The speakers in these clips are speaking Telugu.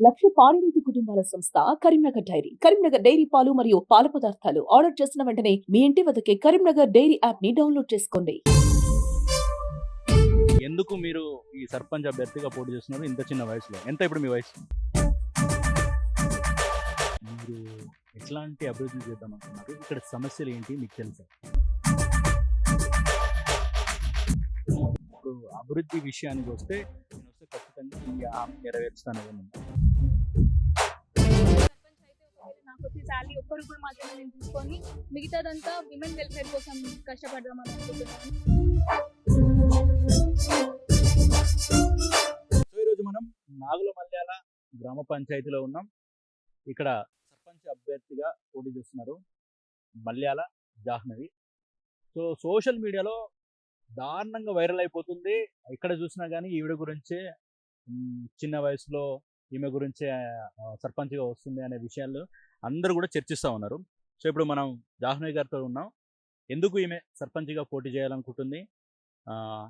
లక్ష పాడిరైతు కుటుంబాల సంస్థ కరీంనగర్ డైరీ. కరీంనగర్ డైరీ పాలు మరియు పాల పదార్థాలు ఆర్డర్ చేసిన వెంటనే మీ ఇంటి వద్దకే కరీంనగర్ డైరీ యాప్ ని డౌన్లోడ్ చేసుకోండి. ఎందుకు మీరు ఈ సర్పంచ్ అభ్యర్థిగా పోటీ చేస్తున్నారు ఇంత చిన్న వయసులో? ఎంత ఇప్పుడు మీ వయసు? మీరు ఎట్లాంటి అభివృద్ధి చేద్దాం అనుకున్నారు? ఇక్కడ సమస్యలు ఏంటి మీకు తెలుసా? ఇప్పుడు అభివృద్ధి విషయానికి వస్తే నేను వస్తే ఖచ్చితంగా ఈ హామీ నెరవేరుస్తాను. సర్పంచ్ అయితే ఒకవేళ నాకు వచ్చే శాలరీ ఒక్క రూపాయి మాత్రమే నేను తీసుకొని మిగతాదంతా విమెన్ వెల్ఫేర్ కోసం కష్టపడదామని అనుకుంటున్నాను. సో ఈరోజు మనం నాగుల మల్యాల గ్రామ పంచాయతీలో ఉన్నాం. ఇక్కడ సర్పంచ్ అభ్యర్థిగా పోటీ చేస్తున్నారు మల్యాల జాహ్నవి. సో సోషల్ మీడియాలో దారుణంగా వైరల్ అయిపోతుంది. ఎక్కడ చూసినా కానీ ఈవిడ గురించే చిన్న వయసులో ఈమె గురించే సర్పంచ్గా వస్తుంది అనే విషయాలు అందరూ కూడా చర్చిస్తూ ఉన్నారు. సో ఇప్పుడు మనం జాహ్నవి గారితో ఉన్నాం. ఎందుకు ఈమె సర్పంచ్గా పోటీ చేయాలనుకుంటుంది,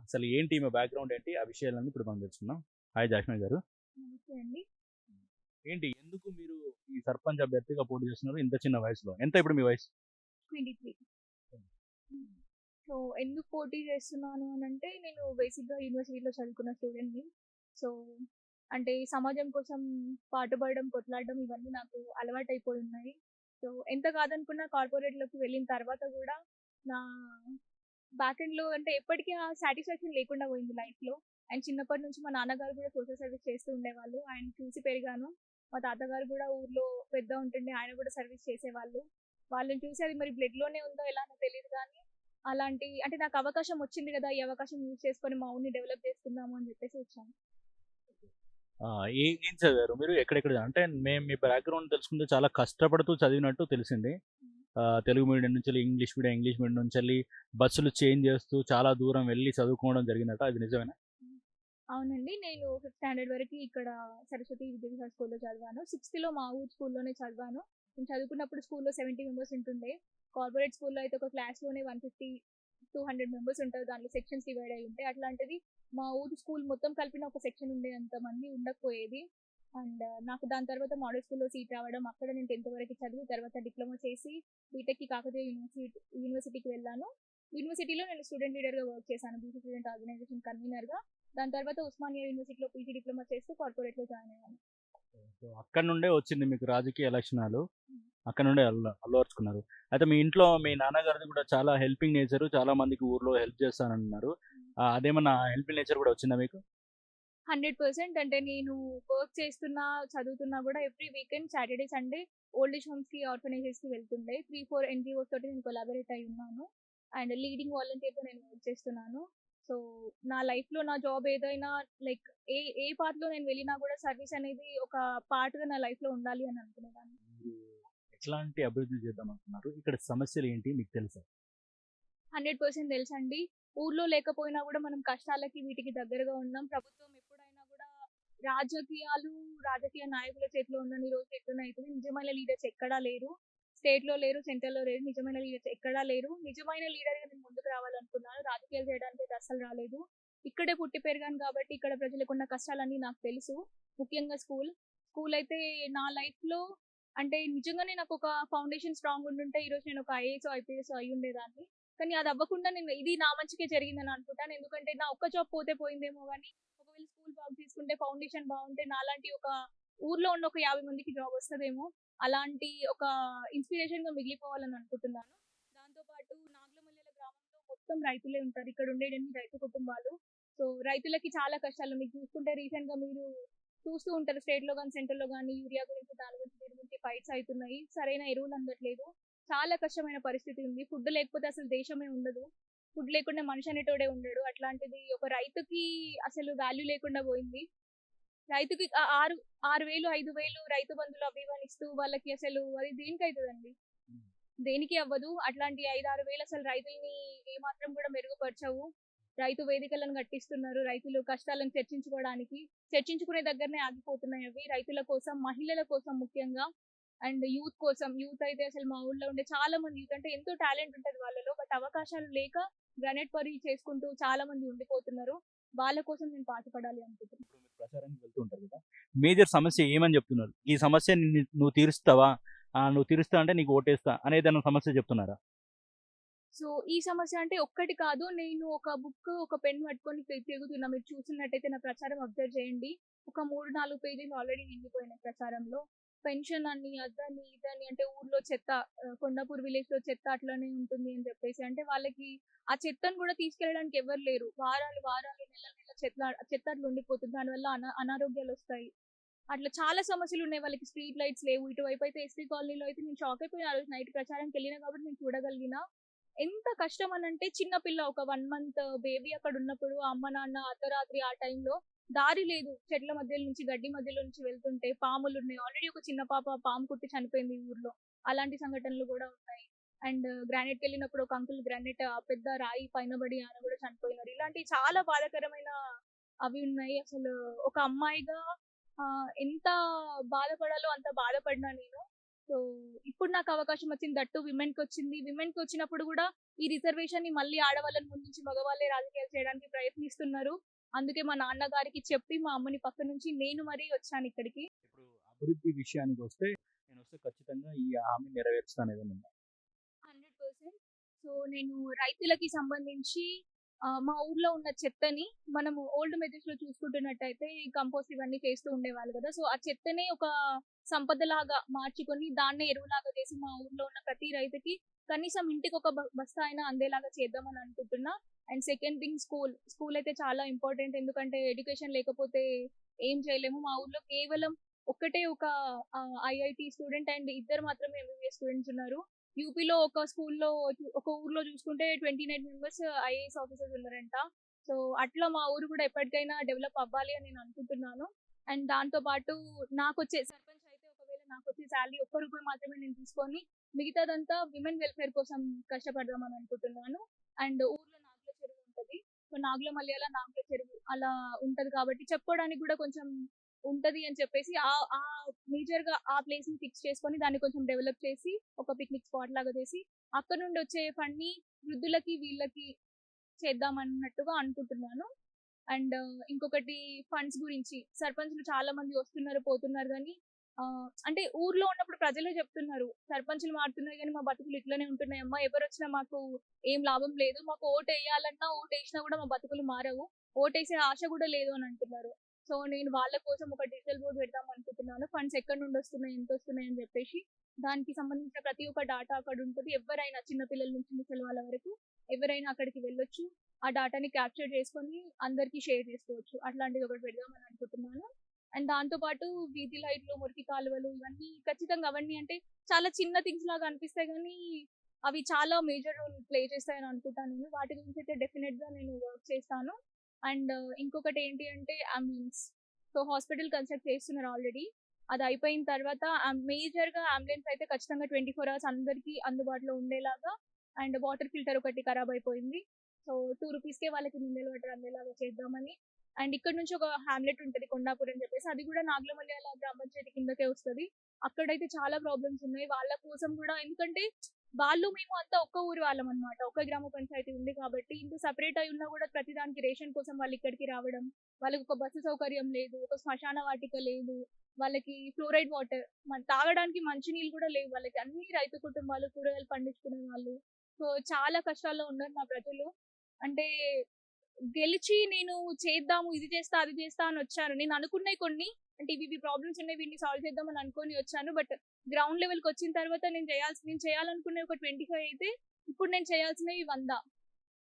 అసలు ఏంటి ఈమె బ్యాక్గ్రౌండ్ ఏంటి, ఆ విషయాలన్నీ ఇప్పుడు మనం తెలుసుకుందాం. హాయ్ జాహ్నవి గారు. నమస్తే అండి. ఏంటి ఎందుకు మీరు ఈ సర్పంచ్ అభ్యర్థిగా పోటీ చేస్తున్నారు ఇంత చిన్న వయసులో? ఎంత ఇప్పుడు మీ వయసు? 23. సో ఎందుకు పోటీ చేస్తున్నాను అని అంటే, నేను బేసిక్గా యూనివర్సిటీలో చదువుకున్న స్టూడెంట్ని. సో అంటే సమాజం కోసం పాటుపడడం, కొట్లాడడం ఇవన్నీ నాకు అలవాటైపోయి ఉన్నాయి. సో ఎంత కాదనుకున్నా కార్పొరేట్లోకి వెళ్ళిన తర్వాత కూడా నా బ్యాక్ ఎండ్లో అంటే ఎప్పటికీ ఆ సాటిస్ఫాక్షన్ లేకుండా పోయింది లైఫ్లో. అండ్ చిన్నప్పటి నుంచి మా నాన్నగారు కూడా సోషల్ సర్వీస్ చేస్తూ ఉండేవాళ్ళు. ఆయన చూసి పెరిగాను. మా తాతగారు కూడా ఊర్లో పెద్ద ఉంటుండే, ఆయన కూడా సర్వీస్ చేసేవాళ్ళు. వాళ్ళని చూసి అది మరి బ్లడ్లోనే ఉందో ఎలానో తెలియదు కానీ అలాంటి అంటే నాకు అవకాశం వచ్చింది కదా, ఈ అవకాశం యూజ్ చేసుకొని మా ఊరిని డెవలప్ చేసుకుందాము అని చెప్పేసి వచ్చాను. ఏం చదివారు మీరు? ఎక్కడెక్కడ అంటే మేము మీ బ్యాక్గ్రౌండ్ తెలుసుకుంటే చాలా కష్టపడుతూ చదివినట్టు తెలిసింది. తెలుగు మీడియం నుంచి ఇంగ్లీష్ మీడియం నుంచి వెళ్ళి బస్సులు చేంజ్ చేస్తూ చాలా దూరం వెళ్ళి చదువుకోవడం జరిగినట్టు, అది నిజమేనా? అవునండి. నేను 5th స్టాండర్డ్ వరకు ఇక్కడ సరస్వతి విద్యాసాగర్ స్కూల్లో చదివాను. 6th మా ఊరు స్కూల్లోనే చదివాను. నేను చదువుకున్నప్పుడు స్కూల్లో 70 మెంబర్స్ ఉంటుండే. కార్పొరేట్ స్కూల్లో అయితే ఒక క్లాస్లోనే 150, 200 మెంబర్స్ ఉంటారు. దాంట్లో సెక్షన్స్ డివైడ్ అయి ఉంటాయి. అట్లాంటిది మా ఊరు స్కూల్ మొత్తం కలిపిన ఒక సెక్షన్ ఉండేంత మంది ఉండకపోయేది. అండ్ నాకు దాని తర్వాత మోడల్ స్కూల్లో సీట్ రావడం, అక్కడ నేను 10th వరకు చదివి తర్వాత డిప్లొమా చేసి బీటెక్కి కాకతీయ యూనివర్సిటీకి వెళ్ళాను. యూనివర్సిటీలో నేను స్టూడెంట్ లీడర్గా వర్క్ చేశాను, బీసీ స్టూడెంట్ ఆర్గనైజేషన్ కన్వీనర్గా. దాని తర్వాత ఉస్మానియా యూనివర్సిటీలో పీజీ డిప్లొమా చేస్తూ కార్పొరేట్లో జాయిన్ అయ్యాను. సో అక్కడ నుండే వచ్చింది మీకు రాజకీయ లక్షణాలు, అక్కడ నుండే అల్లవరుచుకున్నారు. అయితే మీ ఇంట్లో మీ నాన్నగారిది కూడా చాలా హెల్పింగ్ నేచర్, చాలా మందికి ఊర్లో హెల్ప్ చేస్తానన్నారు. అదేమన్నా హెల్పింగ్ నేచర్ కూడా వచ్చిందా మీకు? 100%. అంటే నేను వర్క్ చేస్తున్నా, చదువుతున్నా కూడా every weekend Saturday, Sunday old age హోమ్స్కి, ఆర్ఫనైజెస్కి వెళ్తుండే. 3-4 NGOs తోటి నేను కొలాబరేట్ అయి ఉన్నాను. అండ్ లీడింగ్ వాలంటీర్గా నేను వర్క్ చేస్తున్నాను. సో నా లైఫ్లో నా జాబ్ ఏదైనా లైక్ ఏ పార్ట్లో నేను వెళ్ళినా కూడా సర్వీస్ అనేది ఒక పార్ట్గా నా లైఫ్లో ఉండాలి అని అనుకునేదాన్ని. మీరు ఎట్లాంటి అభివృద్ధి చేద్దాం అనుకున్నారు? ఇక్కడ సమస్యలు ఏంటి మీకు తెలుసా? 100% తెలుసండి. ఊర్లో లేకపోయినా కూడా మనం కష్టాలకి వీటికి దగ్గరగా ఉన్నాం. ప్రభుత్వం ఎప్పుడైనా కూడా రాజకీయ నాయకుల చేతిలో ఉన్నన్ని రోజులు ఎట్లనైతుంది, నిజమైన లీడర్స్ ఎక్కడా లేరు. స్టేట్లో లేరు, సెంట్రల్లో లేరు, నిజమైన లీడర్స్ ఎక్కడా లేరు. నిజమైన లీడర్గా నేను ముందుకు రావాలనుకున్నాను. రాజకీయాలు చేయడానికి అయితే అస్సలు రాలేదు. ఇక్కడే పుట్టి పెరిగాను కాబట్టి ఇక్కడ ప్రజలకు ఉన్న కష్టాలన్నీ నాకు తెలుసు. ముఖ్యంగా స్కూల్ అయితే నా లైఫ్లో అంటే నిజంగానే నాకు ఒక ఫౌండేషన్ స్ట్రాంగ్ ఉండుంటే ఈరోజు నేను ఒక ఐఏఎస్, ఐపీఎస్ అయి ఉండేదాన్ని. కానీ అది అవ్వకుండా నేను ఇది నా మంచికే జరిగిందని అనుకుంటాను. ఎందుకంటే నా ఒక్క జాబ్ పోతే పోయిందేమో కానీ ఒకవేళ స్కూల్ బాగా తీసుకుంటే, ఫౌండేషన్ బాగుంటే నాలాంటి ఒక ఊర్లో ఉన్న ఒక 50 మందికి జాబ్ వస్తుందేమో. అలాంటి ఒక ఇన్స్పిరేషన్గా మిగిలిపోవాలని అనుకుంటున్నాను. దాంతోపాటు నాగులమల్లెల గ్రామంలో మొత్తం రైతులే ఉంటారు. ఇక్కడ ఉండేటన్ని రైతు కుటుంబాలు. సో రైతులకి చాలా కష్టాలు మీకు చూసుకుంటే రీసెంట్గా మీరు చూస్తూ ఉంటారు, స్టేట్లో కానీ సెంట్రల్లో కానీ యూరియా గురించి, దాని గురించి, దీని గురించి ఫైట్స్ అవుతున్నాయి. సరైన ఎరువులు అందట్లేదు. చాలా కష్టమైన పరిస్థితి ఉంది. ఫుడ్ లేకపోతే అసలు దేశమే ఉండదు. ఫుడ్ లేకుండా మనిషి అనేటోడే ఉండడు. అట్లాంటిది ఒక రైతుకి అసలు వాల్యూ లేకుండా పోయింది. రైతుకి 6,000, 5,000 రైతు బంధులు అవి ఇవన్నీ ఇస్తూ వాళ్ళకి అసలు అది దేనికి అవుతుందండి? దేనికి అవ్వదు. అట్లాంటి 5-6 వేలు అసలు రైతుల్ని ఏమాత్రం కూడా మెరుగుపరచవు. రైతు వేదికలను కట్టిస్తున్నారు రైతులు కష్టాలను చర్చించుకునే దగ్గరనే ఆగిపోతున్నాయి అవి. రైతుల కోసం, మహిళల కోసం ముఖ్యంగా, అండ్ యూత్ అయితే అసలు మా ఊళ్ళో ఉండే చాలా మంది యూత్ అంటే ఎంతో టాలెంట్ ఉంటుంది వాళ్ళలో. బట్ అవకాశాలు లేక గ్రానైట్ పని చేసుకుంటూ చాలా మంది ఉండిపోతున్నారు. వాళ్ళ కోసం నేను పాటుపడాలి అనుకుంటున్నాను. ఇప్పుడు మీరు ప్రచారానికి వెళ్తూ ఉంటారు కదా, మేజర్ సమస్య ఏమని చెప్తున్నారు? ఈ సమస్య నువ్వు తీరుస్తావా, నువ్వు తీరుస్తా అంటే నీకు ఓటేస్తా అనేదన్న సమస్య చెప్తున్నారా? సో ఈ సమస్య అంటే ఒక్కటి కాదు. నేను ఒక బుక్, ఒక పెన్ పట్టుకొని తిరుగుతున్నా. మీరు చూస్తున్నట్టయితే నా ప్రచారం అబ్జర్వ్ చేయండి. ఒక 3, 4 పేజీలు ఆల్రెడీ నిండిపోయినాయి ప్రచారంలో. పెన్షన్ అని, అదని, ఇదని అంటే ఊర్లో చెత్త, కొండాపూర్ విలేజ్‌లో చెత్త అట్లనే ఉంటుంది అని చెప్పేసి. అంటే వాళ్ళకి ఆ చెత్తను కూడా తీసుకెళ్ళడానికి ఎవ్వరు లేరు. వారాలు, వారాలు, నెలలు, నెలలు చెత్త అట్లా ఉండిపోతుంది. దానివల్ల అనారోగ్యాలొస్తాయి. అట్లా చాలా సమస్యలున్నాయి. వాళ్ళకి స్ట్రీట్ లైట్స్ లేవు. ఇటువైపు అయితే ఎస్టీ కాలనీలో అయితే నేను షాక్ అయిపోయినా. ఆ రోజు నైట్ ప్రచారంకెళ్ళినా కాబట్టి నేను చూడగలిగిన. ఎంత కష్టం అనంటే చిన్న పిల్ల ఒక 1 మంత్ బేబీ అక్కడ ఉన్నప్పుడు అమ్మ నాన్న అర్ధరాత్రి ఆ టైంలో దారి లేదు. చెట్ల మధ్యలో నుంచి, గడ్డి మధ్యలో నుంచి వెళ్తుంటే పాములున్నాయి. ఆల్రెడీ ఒక చిన్న పాప పాము కుట్టి చనిపోయింది ఈ ఊర్లో. అలాంటి సంఘటనలు కూడా ఉన్నాయి. అండ్ గ్రానైట్‌కెళ్ళినప్పుడు ఒక అంకుల్ గ్రానైట్ పెద్ద రాయి పైన పడి ఆయన కూడా చనిపోయినారు. ఇలాంటి చాలా బాధాకరమైన అవి ఉన్నాయి. అసలు ఒక అమ్మాయిగా ఎంత బాధపడాలో అంత బాధపడినా నేను. సో, ఇప్పుడు నాకు అవకాశం వచ్చింది. That two విమెన్‌కొచ్చింది. విమెన్‌కొచ్చినప్పుడు గూడా ఈ రిజర్వేషన్‌ని మళ్ళీ ఆడవాళ్ళని ముందుంచి మగవాళ్ళే రాజకీయాలు చేయడానికి ప్రయత్నిస్తున్నారు. అందుకే మా నాన్నగారికి చెప్పి మా అమ్మని పక్క నుంచి నేను మరీ వచ్చానిక్కడికి. ఇప్పుడు అభివృద్ధి విషయానికి వస్తే, నేనొస్తే ఖచ్చితంగా ఈ హామీ నెరవేరుస్తా అనేదేమైనా ఉందా? 100%. సో, నేను రైతులకి సంబంధించి మా ఊర్లో ఉన్న చెత్తని మనము ఓల్డ్ మెథడ్స్‌లో చూసుకుంటున్నట్టయితే ఈ కంపోస్ట్ ఇవన్నీ చేస్తూ ఉండేవాళ్ళు గదా! సో, ఆ చెత్తనే ఒక సంపదలాగా మార్చుకొని దాన్నే ఎరువులాగా చేసి మా ఊర్లో ఉన్న ప్రతి రైతుకి కనీసం ఇంటికి ఒక బస్తా అయినా అందేలాగా చేద్దామని అనుకుంటున్నా. And second thing school. School అయితే చాలా ఇంపార్టెంట్. ఎందుకంటే ఎడ్యుకేషన్ లేకపోతే ఏం చేయలేము. మా ఊర్లో కేవలం ఒక్కటే ఒక ఐఐటీ స్టూడెంట్ అండ్ ఇద్దరు మాత్రమే ఎంబీబీఎస్ స్టూడెంట్స్ ఉన్నారు. యూపీలో ఒక స్కూల్‌లో ఒక ఊర్లో చూసుకుంటే 29 మెంబర్స్ ఐఏఎస్ ఆఫీసర్స్ ఉన్నారంట. సో, అట్లా మా ఊరు కూడా ఎప్పటికైనా డెవలప్ అవ్వాలి అని నేను అనుకుంటున్నాను. అండ్ దాంతో పాటు నాకొచ్చే సర్పంచ్ అయితే ఒకవేళ నాకొచ్చే సాలరీ ఒక్క రూపాయి మాత్రమే నేను తీసుకొని మిగతాదంతా విమెన్ వెల్‌ఫేర్ కోసం కష్టపడదామని అనుకుంటున్నాను. అండ్ ఊర్లో నాగుల చెరువు ఉంటది. సో, నాగుల మల్యాల నాగుల చెరువు అలా ఉంటది కాబట్టి చెప్పుకోవడానికి కూడా కొంచెం ఉంటది అని చెప్పేసి మేజర్‌గా ఆ ప్లేస్‌ని ఫిక్స్ చేసుకొని దాన్ని కొంచెం డెవలప్ చేసి ఒక పిక్నిక్ స్పాట్ లాగా చేసి అక్కడ నుండి వచ్చే ఫండ్‌ని వృద్ధులకి వీళ్ళకి చేద్దామన్నట్టుగా అనుకుంటున్నాను. అండ్ ఇంకొకటి ఫండ్స్ గురించి సర్పంచ్‌లు చాలా మంది వస్తున్నారు, పోతున్నారు గానీ అంటే ఊర్లో ఉన్నప్పుడు ప్రజలే చెప్తున్నారు. సర్పంచ్‌లు మారుతున్నాయి గానీ మా బతుకులు ఇట్లనే ఉంటున్నాయమ్మా. ఎవరొచ్చినా మాకు ఏం లాభం లేదు. మాకు ఓటెయ్యాలన్నా, ఓటేసినా గూడా మా బతుకులు మారవు. ఓటేసే ఆశ గూడా లేదు అని అంటున్నారు. సో, నేను వాళ్ళ కోసం ఒక డిజిటల్ బోర్డ్ పెడదాం అనుకుంటున్నాను. ఫండ్స్ ఎక్కడి నుండొస్తున్నాయి, ఎంతొస్తున్నాయి అని జెప్పేసి. దానికి సంబంధించిన ప్రతి ఒక్క డాటా అక్కడుంటది. ఎవ్వరైనా చిన్న పిల్లల నుంచి ముసలి వాళ్ళ వరకు ఎవరైనా అక్కడికి వెళ్ళొచ్చు. ఆ డాటాని క్యాప్చర్ చేసుకొని అందరికీ షేర్ చేసుకోవచ్చు. అట్లాంటిది ఒకటి పెడదామని అనుకుంటున్నాను. అండ్ దాంతో పాటు వీధి లైట్‌లు, మురికి కాలువలు ఇవన్నీ ఖచ్చితంగా అవన్నీ అంటే చాలా చిన్న థింగ్స్ లాగా అనిపిస్తాయి గానీ, అవి చాలా మేజర్ రోల్ ప్లే చేస్తాయని అనుకుంటాను నేను. వాటి గురించి అయితే డెఫినిట్‌గా నేను వర్క్ చేస్తాను. అండ్ ఇంకొకటి ఏంటి అంటే అంబులెన్స్. సో, హాస్పిటల్ కన్‌స్ట్రక్ట్ చేస్తున్నారు ఆల్రెడీ. అది అయిపోయిన తర్వాత మేజర్‌గా అంబులెన్స్ అయితే ఖచ్చితంగా 24 అవర్స్ అందరికీ అందుబాటులో ఉండేలాగా అండ్ వాటర్ ఫిల్టర్ ఒకటి ఖరాబ్ అయిపోయింది. సో, 2 రూపీస్‌కే వాళ్ళకి మినరల్ వాటర్ అందేలాగా చేద్దామని. అండ్ ఇక్కడ నుంచి ఒక హామ్లెట్ ఉంటది కొండాపూర్ అని చెప్పేసి. అది కూడా నాగులమల్యాల గ్రామ పంచాయతీ కిందకే వస్తది. అక్కడైతే చాలా ప్రాబ్లమ్స్ ఉన్నాయి. వాళ్ళ కోసం కూడా ఎందుకంటే వాళ్ళు మేము అంతా ఒక్క ఊరి వాళ్ళం అన్నమాట. ఒక్క గ్రామ పంచాయతీ ఉంది కాబట్టి ఇంత సెపరేట్ అయి ఉన్నా కూడా ప్రతిదానికి రేషన్ కోసం వాళ్ళు ఇక్కడికి రావడం. వాళ్ళకి ఒక బస్సు సౌకర్యం లేదు. ఒక శ్మశాన వాటిక లేదు. వాళ్ళకి ఫ్లోరైడ్ వాటర్ తాగడానికి మంచినీళ్ళు కూడా లేవు. వాళ్ళకి అన్ని రైతు కుటుంబాలు, కూరగాయలు పండించుకునే వాళ్ళు. సో, చాలా కష్టాల్లో ఉన్నారు మా ప్రజలు. అంటే గెలిచి నేను చేద్దాము, ఇది చేస్తా, అది చేస్తా అని వచ్చాను. నేను అనుకున్నయి కొన్ని అంటే ఇవి ప్రాబ్లమ్స్ ఉన్నాయి. వీటిని సాల్వ్ చేద్దామని అనుకోని వచ్చాను. బట్ గ్రౌండ్ లెవెల్‌కి వచ్చిన తర్వాత నేను చేయాలనుకున్నవి ఒక 25 అయితే ఇప్పుడు నేను చేయాల్సినవి 100.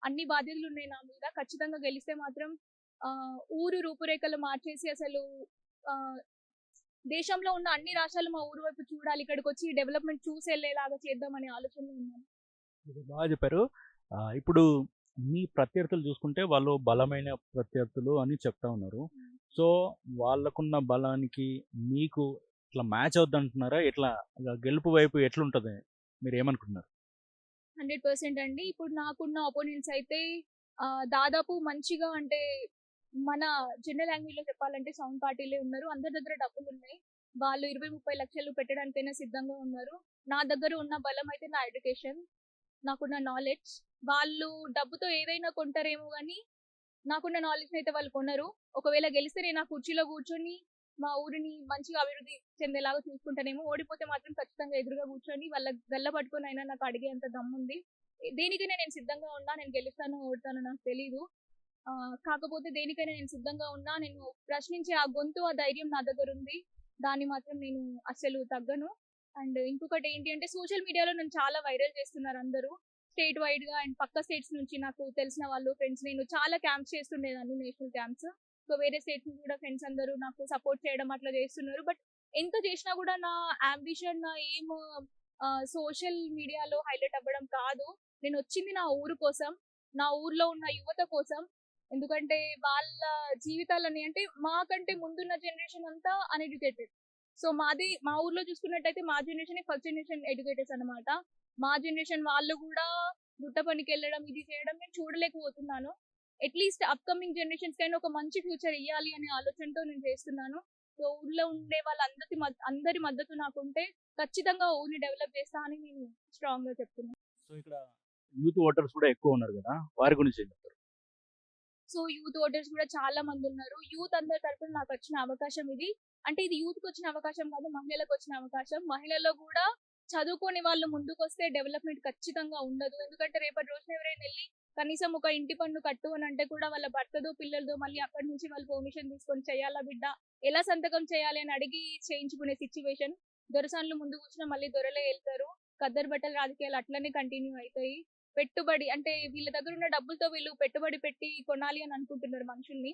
అన్ని బాధ్యతలు ఉన్నాయి నా మీద. ఖచ్చితంగా గెలిస్తే మాత్రం ఊరు రూపురేఖలు మార్చేసి అసలు ఆహ్, దేశంలో ఉన్న అన్ని రాష్ట్రాలు మా ఊరు వైపు చూడాలి. ఇక్కడికొచ్చి డెవలప్‌మెంట్ చూసి ఎళ్ళేలాగా చేద్దామనే ఆలోచనలో ఉన్నాను. ఇది బాగా చెప్పారు. ఇప్పుడు మీ ప్రత్యర్థులు చూసుకుంటే వాళ్ళు బలమైన ప్రత్యర్థులు అని చెప్తా ఉన్నారు. హ్మ్. సో, వాళ్ళకున్న బలానికి మీకు ఇట్లా మ్యాచ్ అవుద్దంటున్నారా? ఎట్లా గెలుపు వైపు ఎట్లుంటది? మీరేమనుకుంటున్నారు? 100% అండి. ఇప్పుడు నాకున్న అపోనెంట్స్ అయితే దాదాపు మంచిగా అంటే మన జనరల్ లాంగ్వేజ్‌లో చెప్పాలంటే సౌండ్ పార్టీలే ఉన్నారు. అందరి దగ్గర డబ్బులున్నాయి. వాళ్ళు 20, 30 లక్షలు పెట్టడానికైనా సిద్ధంగా ఉన్నారు. నా దగ్గర ఉన్న బలం అయితే నా ఎడ్యుకేషన్, నాకున్న నాలెడ్జ్. వాళ్ళు డబ్బుతో ఏదైనా కొంటారేమో గానీ నాకున్న నాలెడ్జ్ని అయితే వాళ్ళు కొనరు. ఒకవేళ గెలిస్తే నేను ఆ కుర్చీలో కూర్చొని మా ఊరిని మంచిగా అభివృద్ధి చెందేలాగా చూసుకుంటానేమో. ఓడిపోతే మాత్రం ఖచ్చితంగా ఎదురుగా కూర్చొని వాళ్ళ గల్ల పట్టుకొని అయినా నాకు అడిగేంత దమ్ముంది. దేనికైనా నేను సిద్ధంగా ఉన్నా. నేను గెలుస్తానో ఓడతానో నాకు తెలీదు. కాకపోతే దేనికైనా నేను సిద్ధంగా ఉన్నా. నేను ప్రశ్నించే ఆ గొంతు, ఆ ధైర్యం నా దగ్గరుంది. దాన్ని మాత్రం నేను అస్సలు తగ్గను. అండ్ ఇంకొకటి ఏంటి అంటే సోషల్ మీడియాలో నన్ను చాలా వైరల్ చేస్తున్నారు అందరూ. స్టేట్ వైడ్‌గా అండ్ పక్క స్టేట్స్ నుంచి నాకు తెలిసిన వాళ్ళు, ఫ్రెండ్స్ నేను చాలా క్యాంప్స్ చేస్తుండేదాన్ని, నేషనల్ క్యాంప్స్. సో, వేరే స్టేట్స్ నుంచి కూడా ఫ్రెండ్స్ అందరూ నాకు సపోర్ట్ చేయడం అట్లా చేస్తున్నారు. బట్ ఎంత చేసినా కూడా నా యాంబిషన్, నా ఎయిమ్ సోషల్ మీడియాలో హైలైట్ అవ్వడం కాదు. నేనొచ్చింది నా ఊరు కోసం, నా ఊర్లో ఉన్న యువత కోసం. ఎందుకంటే వాళ్ళ జీవితాలని అంటే మాకంటే ముందున్న జనరేషన్ అంతా అన్‌ఎడ్యుకేటెడ్. సో, మా ఊర్లో చూసుకున్నట్టయితే మా జనరేషనే ఫస్ట్ జనరేషన్ ఎడ్యుకేటర్స్ అన్నమాట. మా జనరేషన్ వాళ్ళు గూడా బుట్ట పనికెళ్ళడం, ఇది చేయడం నేను చూడలేకపోతున్నాను. అట్‌లీస్ట్ అప్‌కమింగ్ జనరేషన్స్‌కైనా ఒక మంచి ఫ్యూచర్ ఇయ్యాలి అనే ఆలోచనతో నేను చేస్తున్నాను. సో, ఊర్లో ఉండే అందరి మద్దతు నాకుంటే ఖచ్చితంగా ఊరిని డెవలప్ చేస్తా అని నేను స్ట్రాంగ్‌గా చెప్తున్నాను. సో ఇక్కడ యూత్ ఓటర్స్ కూడా ఎక్కువ ఉన్నారు కదా, వారి గురించి ఏం చెప్తారు? సో, యూత్ ఓటర్స్ కూడా చాలా మందున్నారు. యూత్ అందరి తరపున నాకొచ్చిన అవకాశం ఇది. అంటే ఇది యూత్‌కొచ్చిన అవకాశం కాదు, మహిళలకొచ్చిన అవకాశం. మహిళల్లో కూడా చదువుకోని వాళ్ళు ముందుకొస్తే డెవలప్‌మెంట్ ఖచ్చితంగా ఉండదు. ఎందుకంటే రేపటి రోజున ఎవరైనా ఎళ్లి కనీసం ఒక ఇంటి పన్ను కట్టు అనంటే కూడా వాళ్ళ భర్తదో, పిల్లలదో మళ్ళీ అక్కడి నుంచి వాళ్ళు పర్మిషన్ తీసుకొని "చెయ్యాలా బిడ్డ? ఎలా సంతకం చేయాలి?" అని అడిగి చేయించుకునే సిట్యుయేషన్. దొరసానులు ముందు కూర్చున్న మళ్ళీ దొరలే ఎళ్తారు. ఖద్దరు బట్టల రాజకీయాలు అట్లనే కంటిన్యూ అయితాయి. పెట్టుబడి అంటే వీళ్ళ దగ్గరున్న డబ్బులతో వీళ్ళు పెట్టుబడి పెట్టి కొనాలి అని అనుకుంటున్నారు మనుషుల్ని,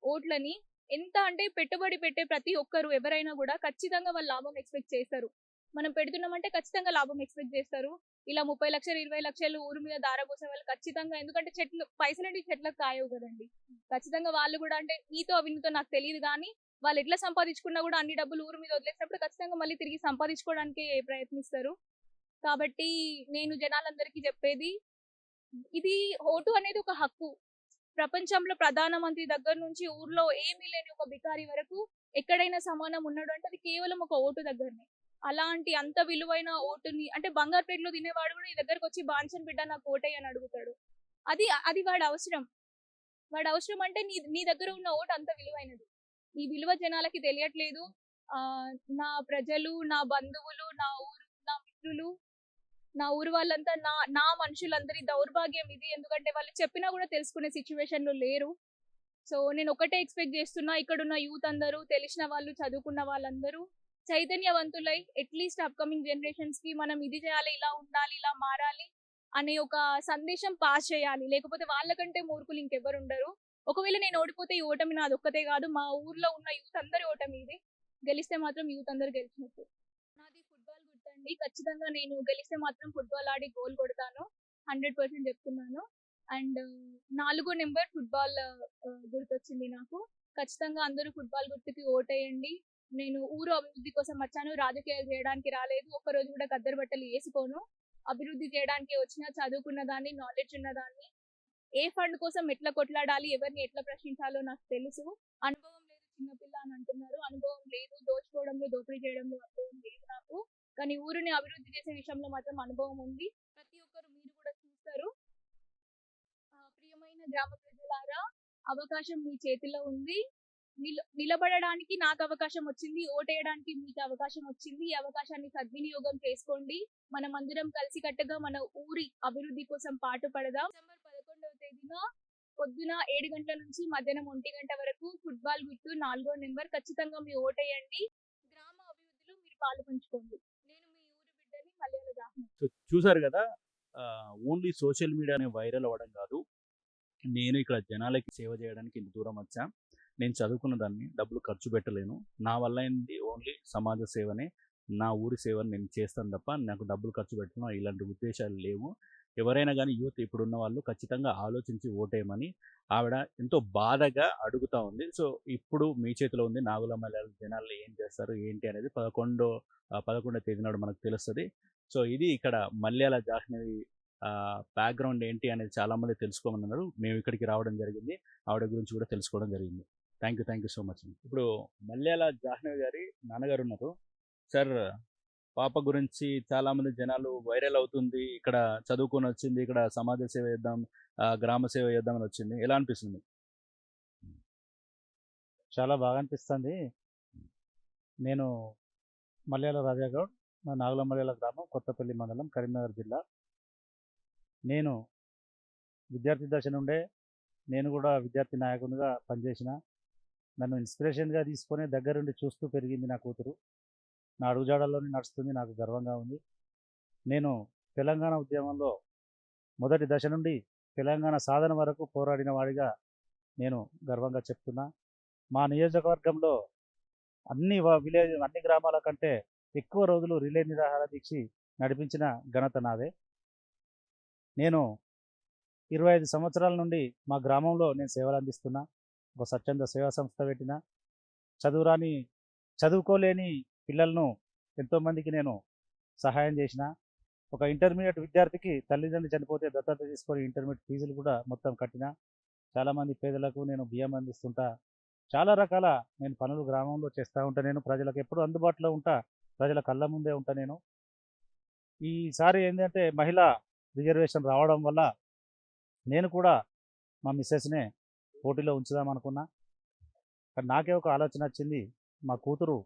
ఓట్లని. ఎంత అంటే పెట్టుబడి పెట్టే ప్రతి ఒక్కరు ఎవరైనా గూడా ఖచ్చితంగా వాళ్ళు లాభం ఎక్స్‌పెక్ట్ చేస్తారు. మనం పెడుతున్నామంటే ఖచ్చితంగా లాభం ఎక్స్‌పెక్ట్ చేస్తారు. ఇలా 30,00,000, 20,00,000 ఊరు మీద దారపోసే వాళ్ళు ఖచ్చితంగా, ఎందుకంటే పైసలంటే చెట్లకు కాయవు గదండీ. ఖచ్చితంగా వాళ్ళు గూడా అంటే నీతో అవినీతో నాకు తెలీదు గానీ, వాళ్ళెట్లా సంపాదించుకున్నా గూడా అన్ని డబ్బులు ఊరు మీద వదిలేసినప్పుడు ఖచ్చితంగా మళ్ళీ తిరిగి సంపాదించుకోవడానికే ప్రయత్నిస్తారు. కాబట్టి నేను జనాలందరికీ చెప్పేది, ఇది ఓటు అనేది ఒక హక్కు. ప్రపంచంలో ప్రధానమంత్రి దగ్గర నుంచి ఊర్లో ఏమీ లేని ఒక బికారి వరకు ఎక్కడైనా సమానం ఉన్నాడు అంటే అది కేవలం ఒక ఓటు దగ్గరనే. అలాంటి అంత విలువైన ఓటుని అంటే బంగారుపేటలో తినేవాడు కూడా నీ దగ్గరకొచ్చి బాంచన్ బిడ్డ నాకు ఓటెయ్యి అని అడుగుతాడు. అది అది వాడి అవసరం. వాడి అవసరం అంటే నీ నీ దగ్గర ఉన్న ఓటు అంత విలువైనది. ఈ విలువ జనాలకి తెలియట్లేదు. నా ప్రజలు, నా బంధువులు, నా మిత్రులు, నా ఊరు వాళ్ళంతా నా నా మనుషులందరి దౌర్భాగ్యం ఇది. ఎందుకంటే వాళ్ళు చెప్పినా గూడా తెలుసుకునే సిట్యుయేషన్‌లో లేరు. సో, నేనొకటే ఎక్స్‌పెక్ట్ జేస్తున్నా, ఇక్కడున్న యూత్ అందరూ, తెలిసిన వాళ్ళు, చదువుకున్న వాళ్ళందరూ చైతన్యవంతులై అట్‌లీస్ట్ అప్‌కమింగ్ జనరేషన్స్‌కి మనం ఇది చేయాలి, ఇలా ఉండాలి, ఇలా మారాలి అనే ఒక సందేశం పాస్ చేయాలి. లేకపోతే వాళ్ళకంటే మూర్ఖులు ఇంకెవ్వరుండరు. ఒకవేళ నేను ఓడిపోతే ఈ ఓటమి నాదొక్కతే గాదు, మా ఊర్లో ఉన్న యూత్ అందరి ఓటమి ఇది. గెలిస్తే మాత్రం యూత్ అందరూ గెలిచినట్టు. నాది ఫుట్‌బాల్ గుర్తండి. ఖచ్చితంగా నేను గెలిస్తే మాత్రం ఫుట్‌బాల్ ఆడి గోల్ కొడతాను. 100% చెప్తున్నాను. అండ్ 4 నంబర్ ఫుట్‌బాల్ గుర్తొచ్చింది నాకు. ఖచ్చితంగా అందరూ ఫుట్‌బాల్ గుర్తుకి ఓటేయండి. నేను ఊరు అభివృద్ధి కోసం వచ్చాను. రాజకీయాలు చేయడానికి రాలేదు. ఒక్కరోజు కూడా ఖద్దరు బట్టలు ఏసుకోను. అభివృద్ధి చేయడానికే వచ్చిన, చదువుకున్న దాన్ని, నాలెడ్జ్ ఉన్నదాన్ని. ఏ ఫండ్ కోసం ఎట్లా కొట్లాడాలి, ఎవరిని ఎట్లా ప్రశ్నించాలో నాకు తెలుసు. అనుభవం లేదు, చిన్న పిల్ల అని అంటున్నారు. అనుభవం లేదు, దోచుకోవడంలో, దోపిడీ చేయడంలో అనుభవం లేదు నాకు. కానీ ఊరిని అభివృద్ధి చేసే విషయంలో మాత్రం అనుభవం ఉంది. ప్రతి ఒక్కరు మీరు కూడా చూస్తారు. ప్రియమైన గ్రామ ప్రజలారా, అవకాశం మీ చేతిలో ఉంది. నిలబడడానికి నాకు అవకాశం వచ్చింది. ఓటేయడానికి మీకు అవకాశం వచ్చింది. ఈ అవకాశాన్ని సద్వినియోగం చేసుకోండి. మనమందరం కలిసికట్టుగా మన ఊరి అభివృద్ధి కోసం పాటుపడదాం. డిసెంబర్ 11వ తేదీన పొద్దున 7 గంటల నుంచి మధ్యాహ్నం 1 గంట వరకు ఫుట్‌బాల్ గుర్తు 4 నంబర్ ఖచ్చితంగా మీ ఓటేయండి. గ్రామ అభివృద్ధిలో మీరు పాలుపంచుకోండి. నేను మీ ఊరి బిడ్డని మలయాళ జాహ్నవి. సో చూసారు కదా, ఓన్లీ సోషల్ మీడియానే వైరల్ అవ్వడం కాదు, నేను ఇక్కడ జనాలకి సేవ చేయడానికి ఇంత దూరం వచ్చా. నేను చదువుకున్న దాన్ని డబ్బులు ఖర్చు పెట్టలేను. నా వల్ల అయింది ఓన్లీ సమాజ సేవనే. నా ఊరి సేవని నేను చేస్తాను తప్ప నాకు డబ్బులు ఖర్చు పెట్టడం ఇలాంటి ఉద్దేశాలు లేవు. ఎవరైనా కానీ యూత్ ఇప్పుడున్న వాళ్ళు ఖచ్చితంగా ఆలోచించి ఓటేయమని ఆవిడ ఎంతో బాధగా అడుగుతా ఉంది. సో ఇప్పుడు మీ చేతిలో ఉంది. నాగుల మలయాళ జనాలు ఏం చేస్తారు ఏంటి అనేది 11వ తేదీ నాడు మనకు తెలుస్తుంది. సో ఇది ఇక్కడ మల్యాల జాహ్నవి బ్యాక్గ్రౌండ్ ఏంటి అనేది చాలామంది తెలుసుకోమన్నారు. మేము ఇక్కడికి రావడం జరిగింది. ఆవిడ గురించి కూడా తెలుసుకోవడం జరిగింది. Thank you so much. ఇప్పుడు మల్యాల జాహ్నవి గారి నాన్నగారు ఉన్నారు. సార్, పాప గురించి చాలామంది జనాలు వైరల్ అవుతుంది, ఇక్కడ చదువుకొని వచ్చింది, ఇక్కడ సమాజ సేవ చేద్దాం, గ్రామ సేవ చేద్దామని వచ్చింది. ఎలా అనిపిస్తుంది? చాలా బాగా అనిపిస్తుంది. నేను మల్యాల రాజాగౌడ్, మా నాగుల మల్యాల గ్రామం, కొత్తపల్లి మండలం, కరీంనగర్ జిల్లా. నేను విద్యార్థి దశ నుండే నేను కూడా విద్యార్థి నాయకునిగా పనిచేసిన. నన్ను ఇన్స్పిరేషన్గా తీసుకొని దగ్గరుండి చూస్తూ పెరిగింది నా కూతురు. నా అడుగుజాడల్లోనే నడుస్తుంది, నాకు గర్వంగా ఉంది. నేను తెలంగాణ ఉద్యమంలో మొదటి దశ నుండి తెలంగాణ సాధన వరకు పోరాడిన వాడిగా నేను గర్వంగా చెప్తున్నా. మా నియోజకవర్గంలో అన్ని గ్రామాల కంటే ఎక్కువ రోజులు రిలే నిరాహార దీక్ష నడిపించిన ఘనత నాదే. నేను 25 సంవత్సరాల నుండి మా గ్రామంలో నేను సేవలు అందిస్తున్నా. ఒక స్వచ్ఛంద సేవా సంస్థ పెట్టిన. చదువుకోలేని పిల్లలను ఎంతోమందికి నేను సహాయం చేసిన. ఒక ఇంటర్మీడియట్ విద్యార్థికి తల్లిదండ్రులు చనిపోతే దత్తత తీసుకొని ఇంటర్మీడియట్ ఫీజులు కూడా మొత్తం కట్టిన. చాలామంది పేదలకు నేను బియ్యం అందిస్తుంటా. చాలా రకాల నేను పనులు గ్రామంలో చేస్తూ ఉంటా. నేను ప్రజలకు ఎప్పుడు అందుబాటులో ఉంటా, ప్రజల కళ్ళ ముందే ఉంటా. నేను ఈసారి ఏంటంటే మహిళా రిజర్వేషన్ రావడం వల్ల నేను కూడా మా మిస్సెస్నే పోటీలో ఉంచుదాం అనుకున్నా. కానీ నాకే ఒక ఆలోచన వచ్చింది. మా కూతురు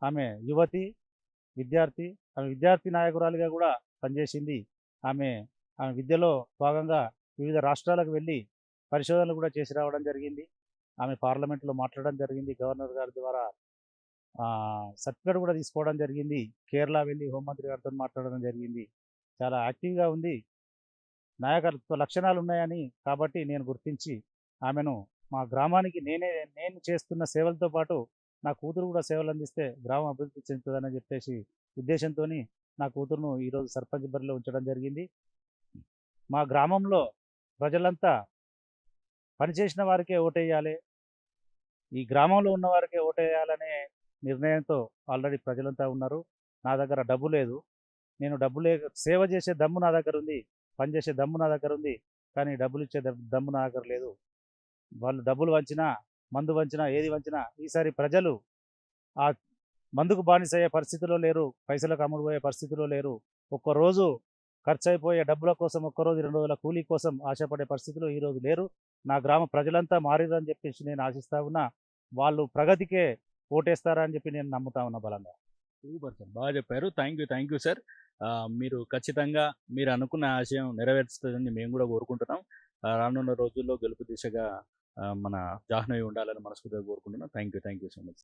ఆమె యువతి, విద్యార్థి, ఆమె విద్యార్థి నాయకురాలిగా కూడా పనిచేసింది. ఆమె ఆమె విద్యలో భాగంగా వివిధ రాష్ట్రాలకు వెళ్ళి పరిశోధనలు కూడా చేసి రావడం జరిగింది. ఆమె పార్లమెంట్లో మాట్లాడడం జరిగింది. గవర్నర్ గారి ద్వారా సర్టిఫికేట్ కూడా తీసుకోవడం జరిగింది. కేరళ వెళ్ళి హోంమంత్రి గారితో మాట్లాడడం జరిగింది. చాలా యాక్టివ్గా ఉంది. నాయకత్వ లక్షణాలు ఉన్నాయని కాబట్టి నేను గుర్తించి ఆమెను మా గ్రామానికి నేను చేస్తున్న సేవలతో పాటు నా కూతురు కూడా సేవలు అందిస్తే గ్రామం అభివృద్ధి చెందుతుందని చెప్పేసి ఉద్దేశంతో నా కూతురును ఈరోజు సర్పంచ్ బరిలో ఉంచడం జరిగింది. మా గ్రామంలో ప్రజలంతా పనిచేసిన వారికే ఓటేయాలి, ఈ గ్రామంలో ఉన్న వారికే ఓటేయాలనే నిర్ణయంతో ఆల్రెడీ ప్రజలంతా ఉన్నారు. నా దగ్గర డబ్బు లేదు, సేవ చేసే దమ్ము నా దగ్గర ఉంది, పనిచేసే దమ్ము నా దగ్గర ఉంది. కానీ డబ్బులు ఇచ్చే దమ్ము నా దగ్గర లేదు. వాళ్ళు డబ్బులు వంచినా, మందు వంచినా, ఏది వంచినా ఈసారి ప్రజలు ఆ మందుకు బానిసయ్యే పరిస్థితిలో లేరు, పైసలకు అమ్ముడుపోయే పరిస్థితిలో లేరు. ఒక్కరోజు ఖర్చు అయిపోయే డబ్బుల కోసం, ఒక్కరోజు 2 రోజుల కూలీ కోసం ఆశపడే పరిస్థితిలో ఈరోజు లేరు. నా గ్రామ ప్రజలంతా మారిరని చెప్పేసి నేను ఆశిస్తా ఉన్నా. వాళ్ళు ప్రగతికే ఓటేస్తారని చెప్పి నేను నమ్ముతా ఉన్నా బలంగా. సూపర్ సార్, బాగా చెప్పారు. Thank you sir. మీరు ఖచ్చితంగా మీరు అనుకున్న ఆశయం నెరవేరుస్తుందని మేము కూడా కోరుకుంటున్నాం. రానున్న రోజుల్లో గెలుపు దిశగా మన జాహ్నవి ఉండాలని మనస్ఫూర్తిగా కోరుకుంటున్నాం. Thank you so much.